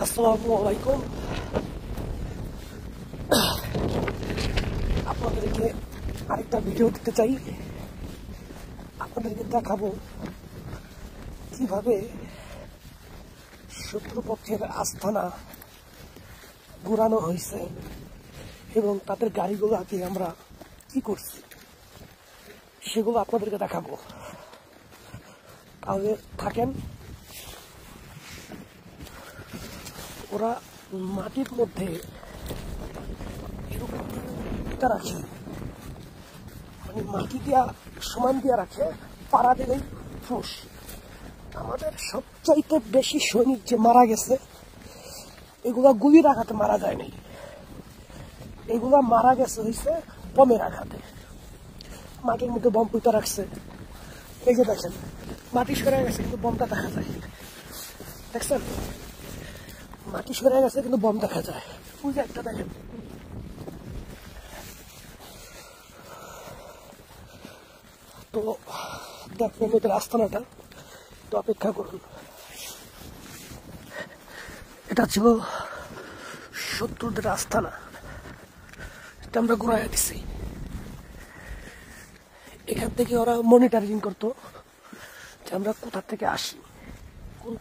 আসসালামু আলাইকুম। আপনাদেরকে আরেকটা ভিডিও দিতে চাই। আপনাদেরকে দেখাবো কিভাবে শত্রুপক্ষের আস্তানা ঘুরানো হয়েছে এবং তাদের গাড়িগুলোকে আমরা কি করছি সেগুলো আপনাদেরকে দেখাবো। তাহলে থাকেন। ওরা মাটির মধ্যে এরকম রাখে, মানে মাটি দিয়া সমান দিয়া রাখে, পাড়া দিলেই ফুস। আমাদের সবচাইতে বেশি সৈনিক যে মারা গেছে এগুলা গুলির আঘাতে মারা যায় নাই, এগুলা মারা গেছে হয়েছে বমের আঘাতে। মাটির মধ্যে বম পুঁতে রাখছে, এই যে দেখেন মাটি সরে গেছে কিন্তু বমটা দেখা যায়, দেখছেন? মাটি সরে গেছে কিন্তু বম দেখা যায়। ওই যে একটা দেখেন, তো দেখবেন ওদের আস্তানাটা, তো অপেক্ষা করুন। এটা ছিল শত্রুদের আস্তানা, এটা আমরা ঘুরাইয়া দিছি। এখান থেকে ওরা মনিটরিং করতো যে আমরা কোথা থেকে আসি, কোন